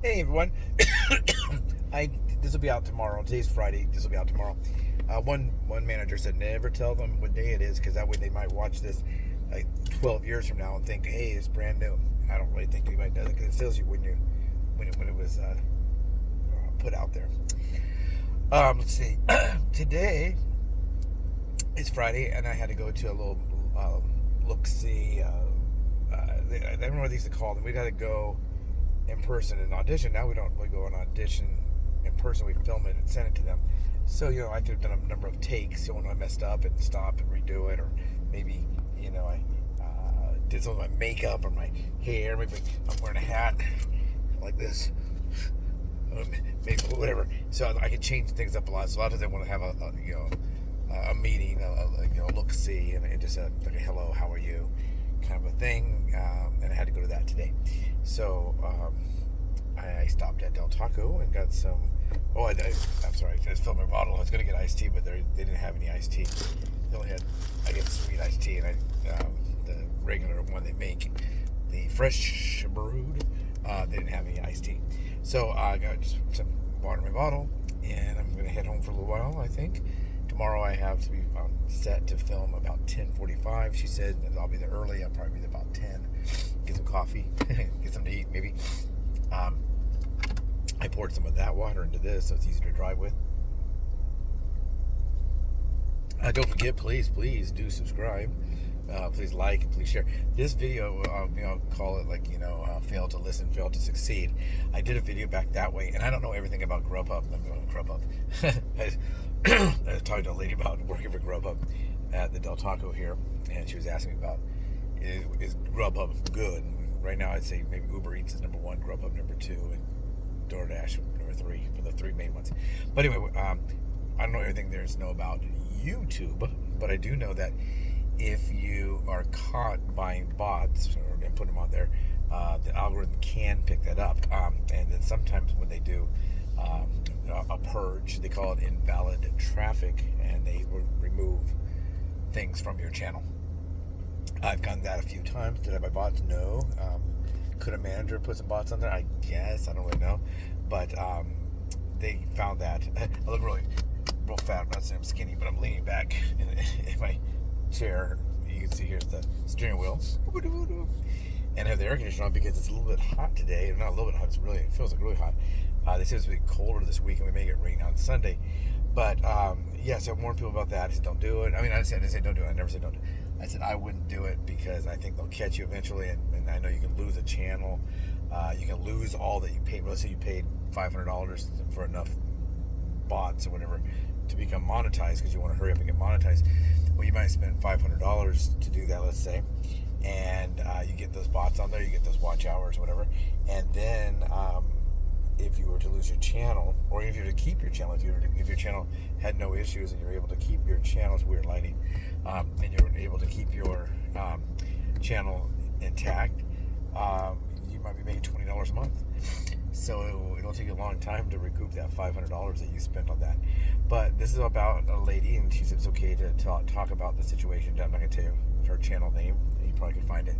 Hey everyone, this will be out tomorrow. Today's Friday. This will be out tomorrow. One manager said never tell them what day it is because that way they might watch this like 12 years from now and think, hey, it's brand new. I don't really think anybody does it because it tells you when it was put out there. Let's see. Today is Friday, and I had to go to a little look see. I don't know what they used to call them. We got to go in person and audition. Now we don't really go and audition in person. We film it and send it to them. So, I could have done a number of takes. When I messed up and stop and redo it, or maybe, I did some of my makeup or my hair. Maybe I'm wearing a hat like this. Maybe whatever. So I could change things up a lot. So a lot of times I want to have a meeting, a look see, and just like a hello, how are you, kind of a thing. And I had to go to that today. So I stopped at Del Taco and got some. Oh, I'm sorry, I just filled my bottle. I was going to get iced tea, but they didn't have any iced tea. They only had, I get sweet iced tea, and the regular one they make, the fresh brewed, they didn't have any iced tea. So I got just some water in my bottle, and I'm going to head home for a little while, I think. Tomorrow I have to be set to film about 10:45. She said I'll be there early. I'll probably be there about 10. Get some coffee, get something to eat, maybe. I poured some of that water into this, so it's easy to drive with. Don't forget, please do subscribe. Please like and please share. This video, I'll call it fail to listen, fail to succeed. I did a video back that way, and I don't know everything about Grubhub. I'm going to Grubhub. I was talking to a lady about working for Grubhub at the Del Taco here, and she was asking me about, is Grubhub good? And right now I'd say maybe Uber Eats is number one, Grubhub number two, and DoorDash number three, for the three main ones. But anyway, I don't know everything there is to know about YouTube, but I do know that if you are caught buying bots and put them on there, the algorithm can pick that up. And then sometimes when they do a purge, they call it invalid traffic, and they will remove things from your channel. I've done that a few times. Did I buy bots? No. Could a manager put some bots on there? I guess. I don't really know. But they found that. I look real fat. I'm not saying I'm skinny, but I'm leaning back in my chair. You can see here's the steering wheel. And I have the air conditioner on because it's a little bit hot today. Not a little bit hot. It feels like really hot. They said it's going to be colder this week, and we may get rain on Sunday. But, so I warned people about that. I said, don't do it. I mean, I didn't say don't do it. I never said don't do it. I said I wouldn't do it because I think they'll catch you eventually, and I know you can lose a channel. You can lose all that you paid. Let's say you paid $500 for enough bots or whatever to become monetized because you want to hurry up and get monetized. Well, you might spend $500 to do that, let's say, and you get those bots on there, you get those watch hours or whatever, and then if you were to lose your channel, or if you were to keep your channel, if your channel had no issues and you were able to keep your channel's weird lighting, and you were able to keep your channel intact, you might be making $20 a month. So it'll take you a long time to recoup that $500 that you spent on that. But this is about a lady, and she said it's okay to talk about the situation. I'm not going to tell you her channel name. You probably can find it.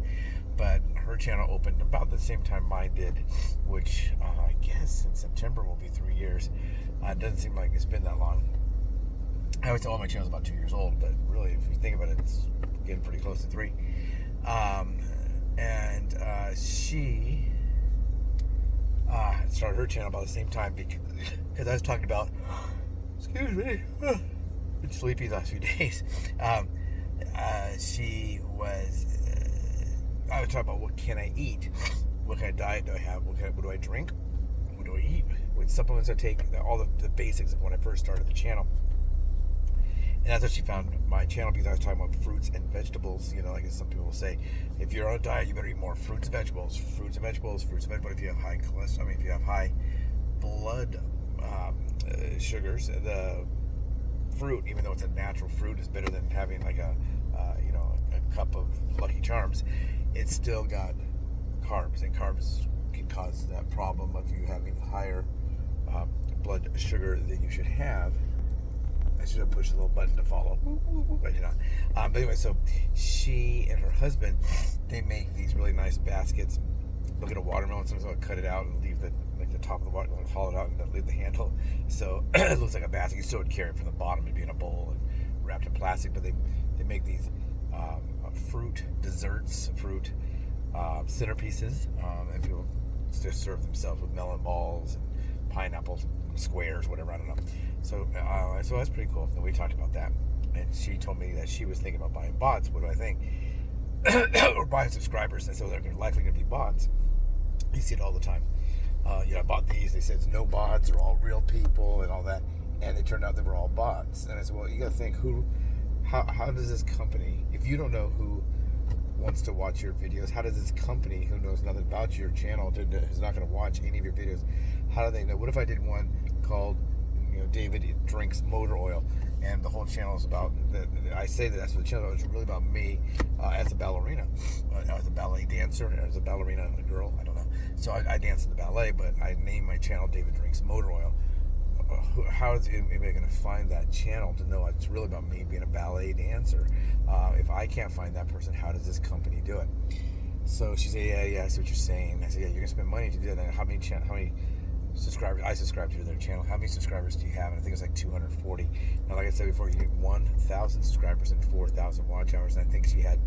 But her channel opened about the same time mine did, which I guess in September will be 3 years. It doesn't seem like it's been that long. I always thought my channel's about 2 years old, but really, if you think about it, it's getting pretty close to 3. She started her channel about the same time because I was talking about, excuse me, been sleepy the last few days. I was talking about what can I eat, what kind of diet do I have, what do I drink, what do I eat, what supplements I take, all the basics of when I first started the channel. And that's how she found my channel, because I was talking about fruits and vegetables. Like some people will say, if you're on a diet, you better eat more fruits and vegetables. But if you have high cholesterol, if you have high blood sugars, the fruit, even though it's a natural fruit, is better than having like a cup of Lucky Charms. It's still got carbs, and carbs can cause that problem of you having higher blood sugar than you should have. I should have pushed the little button to follow, but you know. But anyway, so she and her husband, they make these really nice baskets. Look at a watermelon, sometimes I'll cut it out and leave the like the top of the water, haul it out and leave the handle. So it looks like a basket. You still would carry it from the bottom. It'd be in a bowl and wrapped in plastic. But they make these fruit desserts, fruit centerpieces, and people just serve themselves with melon balls and pineapple squares, whatever, I don't know. So that's pretty cool. And we talked about that, and she told me that she was thinking about buying bots. What do I think? Or buying subscribers, and so they're likely going to be bots. You see it all the time. I bought these. They said it's no bots. They're all real people and all that, and it turned out they were all bots. And I said, well, you got to think how does this company, if you don't know who wants to watch your videos, how does this company who knows nothing about your channel, is not going to watch any of your videos, how do they know? What if I did one called, David drinks motor oil, and the whole channel is about, I say that's what the channel is really about me as a ballerina, as a ballet dancer, as a ballerina and a girl, I don't know. So I dance in the ballet, but I named my channel David Drinks Motor Oil. How is anybody going to find that channel to know it's really about me being a ballet dancer? If I can't find that person, how does this company do it? So she said, yeah, I see what you're saying. I said, yeah, you're going to spend money to do that. How many subscribers? I subscribe to their channel. How many subscribers do you have? And I think it's like 240. Now, like I said before, you need 1,000 subscribers and 4,000 watch hours. And I think she had,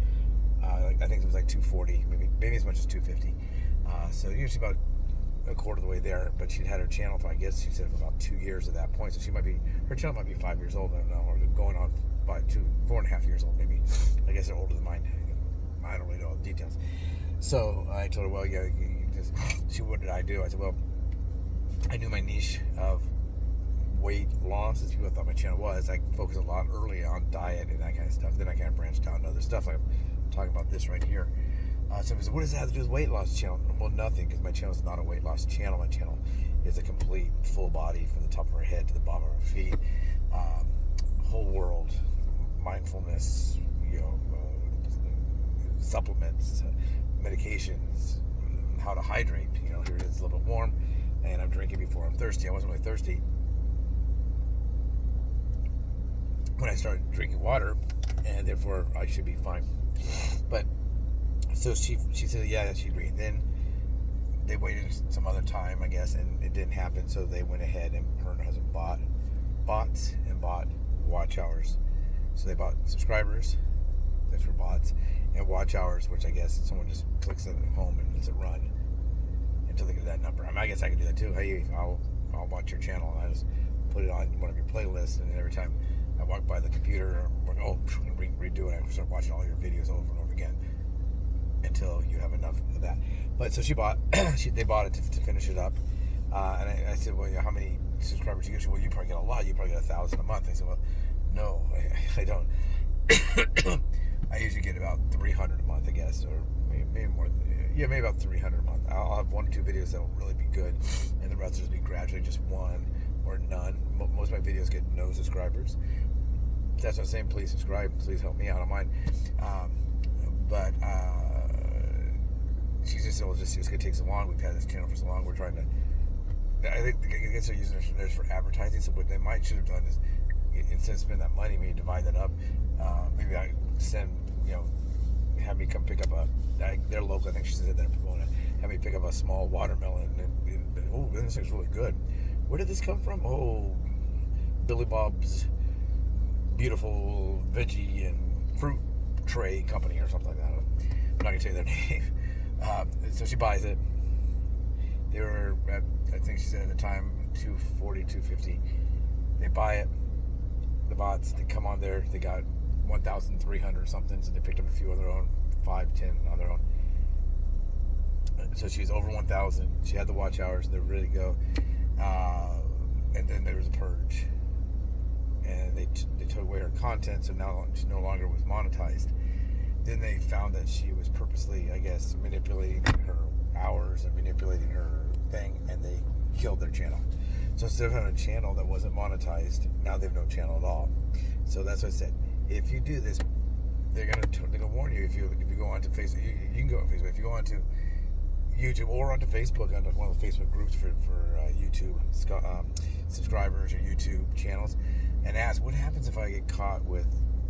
I think it was like 240, maybe as much as 250. So usually about a quarter of the way there. But she'd had her channel for, I guess she said, for about 2 years at that point. So her channel might be 5 years old. I don't know, or going on by 4.5 years old maybe. I guess they're older than mine. I don't really know all the details. So I told her, well, yeah, what did I do? I said, well, I knew my niche of weight loss, as people thought my channel was. I focused a lot early on diet and that kind of stuff. Then I kind of branched out into other stuff. Like I'm talking about this right here. So I said, what does that have to do with weight loss channel? Well, nothing, because my channel is not a weight loss channel. My channel is a complete full body from the top of her head to the bottom of her feet. Whole world, mindfulness, supplements, medications, how to hydrate. Here it is, a little bit warm, and I'm drinking before I'm thirsty. I wasn't really thirsty when I started drinking water, and therefore I should be fine. But so she said, yeah, she agreed. Then they waited some other time, I guess, and it didn't happen. So they went ahead, and her and her husband bought bots and bought watch hours. So they bought subscribers, that's for bots, and watch hours, which I guess someone just clicks it at home and lets it run until they get that number. I guess I can do that too. Hey, I'll watch your channel, and I just put it on one of your playlists, and every time I walk by the computer, I'm going to redo it. I start watching all your videos over and over again until you have enough of that. But so they bought it to finish it up, and I said, well, how many subscribers you get? Well, you probably get a lot. You probably get 1,000 a month. I said, well, no, I don't. I usually get about 300 a month, I guess, or maybe more. Maybe about 300 a month. I'll have 1 or 2 videos that will really be good, and the rest will just be gradually just 1 or none. Most of my videos get no subscribers. That's what I'm saying. Please subscribe. Please help me out on mine. But she just said, well, it's going to take so long. We've had this channel for so long. We're trying to. I think I guess they're using it for advertising. So what they should have done is, instead of spending that money, maybe divide that up. Maybe I send, have me come pick up they're local, I think she said they're Pomona. Have me pick up a small watermelon. And this looks really good. Where did this come from? Oh, Billy Bob's beautiful veggie and fruit tray company or something like that. I'm not going to tell you their name. So she buys it. They were at, I think she said at the time, $240, $250. They buy it. The bots, they come on there. They got 1,300 or something. So they picked up a few of their own, 5, 10 on their own. So she's over 1,000. She had the watch hours. They're ready to go. And then there was a purge. And they took away her content, so now she no longer was monetized. Then they found that she was purposely, I guess, manipulating her hours and manipulating her thing, and they killed their channel. So instead of having a channel that wasn't monetized, now they have no channel at all. So that's what I said. If you do this, they're gonna warn you. If you go onto Facebook, you can go on Facebook. If you go onto YouTube or onto Facebook, onto one of the Facebook groups for YouTube subscribers or YouTube channels, and ask, what happens if I get caught with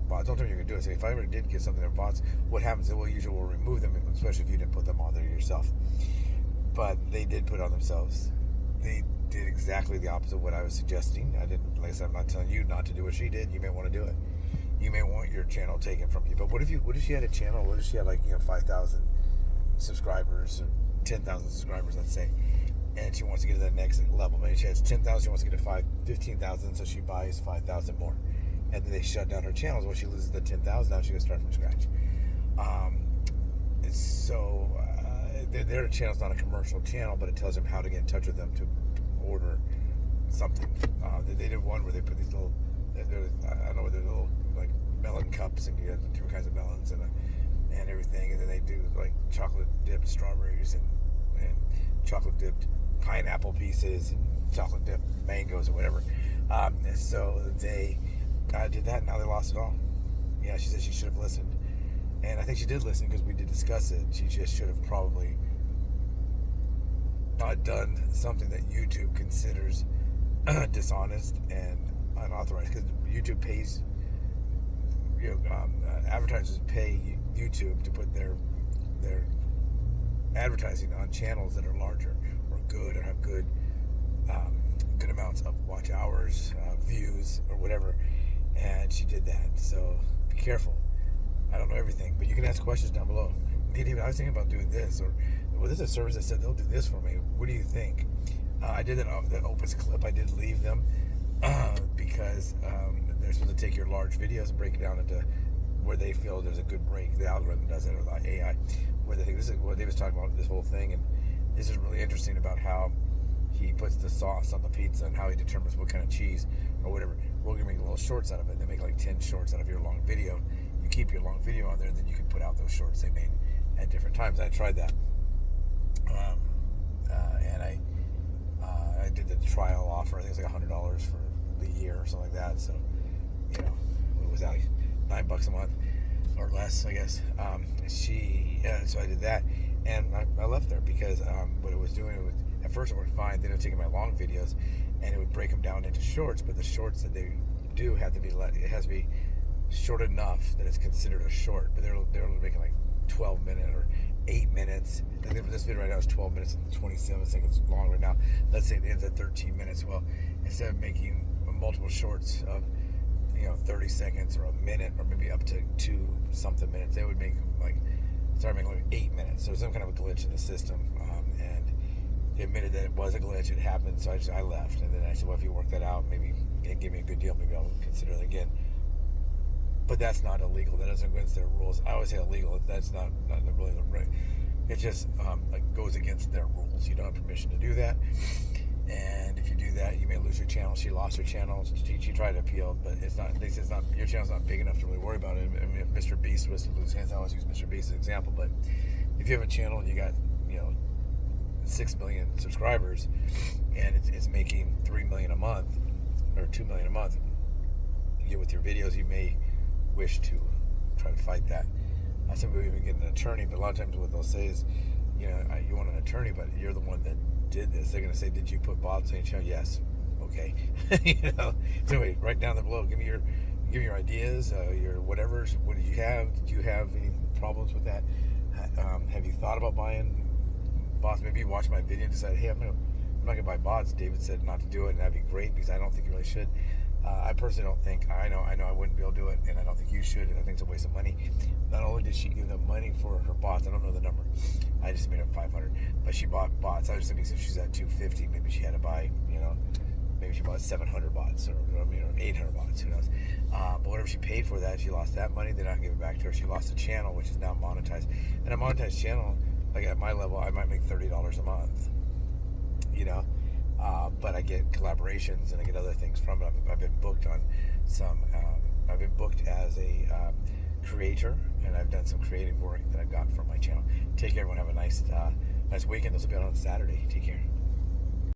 bots? Don't tell me you're gonna do it. Say, if I ever did get something of bots, what happens? They will usually remove them, especially if you didn't put them on there yourself. But they did put it on themselves. they did exactly the opposite of what I was suggesting. I didn't, like I said, I'm not telling you not to do what she did. You may want to do it. You may want your channel taken from you. But what if she had a channel? What if she had 5,000 subscribers or 10,000 subscribers, let's say, and she wants to get to that next level? Maybe she has 10,000, she wants to get to 15,000, so she buys 5,000 more, and then they shut down her channels. Well, she loses the 10,000. Now she's gonna start from scratch. Their channel's not a commercial channel, but it tells them how to get in touch with them to order something. They did one where they put these little, I don't know, they're little melon cups, and you have different kinds of melons and everything, and then they do chocolate dipped strawberries and chocolate dipped pineapple pieces and chocolate dipped mangoes or whatever. And so they did that, and now they lost it all. Yeah, she said she should have listened. And I think she did listen because we did discuss it. She just should have probably not done something that YouTube considers dishonest and unauthorized. Because YouTube pays, advertisers pay YouTube to put their advertising on channels that are larger or good or have good amounts of watch hours, views, or whatever. And she did that. So be careful. I don't know everything, but you can ask questions down below. Hey, David, I was thinking about doing this, or well, there's a service that said they'll do this for me. What do you think? I did that Opus clip. I did leave them because they're supposed to take your large videos and break it down into where they feel there's a good break. The algorithm does it, or the AI, where they think this is what David's talking about, this whole thing. And this is really interesting about how he puts the sauce on the pizza and how he determines what kind of cheese or whatever. We're gonna make little shorts out of it. They make 10 shorts out of your long video. You keep your long video on there, then you can put out those shorts they made at different times. I tried that, and I did the trial offer. I think it was $100 for the year or something like that. So it was out $9 a month or less, I guess. So I did that, and I left there because what it was doing, at first it worked fine. Then it was taking my long videos and it would break them down into shorts. But the shorts that they do have to be it has to be short enough that it's considered a short. But they're making 12 minutes or 8 minutes. I think this video right now is 12 minutes and 27 seconds long right now. Let's say it ends at 13 minutes. Well, instead of making multiple shorts of 30 seconds or a minute or maybe up to 2-something minutes, they would make start making 8 minutes. So there's some kind of a glitch in the system, and he admitted that it was a glitch. It happened, so I left. And then I said, well, if you work that out, maybe give me a good deal, maybe I'll consider it again. But that's not illegal. That doesn't go against their rules. I always say illegal. That's not really the right. It just goes against their rules. You don't have permission to do that. And if you do that, you may lose your channel. She lost her channel. She tried to appeal, but it's not. They said it's not. Your channel's not big enough to really worry about it. I mean, if Mr. Beast was to lose hands, I always use Mr. Beast as an example. But if you have a channel and you got 6 million subscribers, and it's making $3 million a month or $2 million a month, with your videos, you may wish to try to fight that. Some people even get an attorney, but a lot of times what they'll say is, you want an attorney, but you're the one that did this. They're going to say, did you put bots on your channel? Yes. Okay. So anyway, write down below. Give me your ideas, your whatever. What did you have? Did you have any problems with that? Have you thought about buying bots? Maybe you watched my video and decided, hey, I'm not gonna buy bots. David said not to do it, and that'd be great because I don't think you really should. I personally don't think, I know I wouldn't be able to do it, and I don't think you should, and I think it's a waste of money. Not only did she give them money for her bots, I don't know the number, I just made up 500, but she bought bots. I was thinking if she's at 250, maybe she had to buy, maybe she bought 700 bots, or 800 bots, who knows. But whatever she paid for that, she lost that money, they're not gonna give it back to her. She lost the channel, which is now monetized. And a monetized channel, at my level, I might make $30 a month, but I get collaborations and I get other things from it. I've been booked on some. I've been booked as a creator, and I've done some creative work that I got from my channel. Take care, everyone. Have a nice weekend. This will be on Saturday. Take care.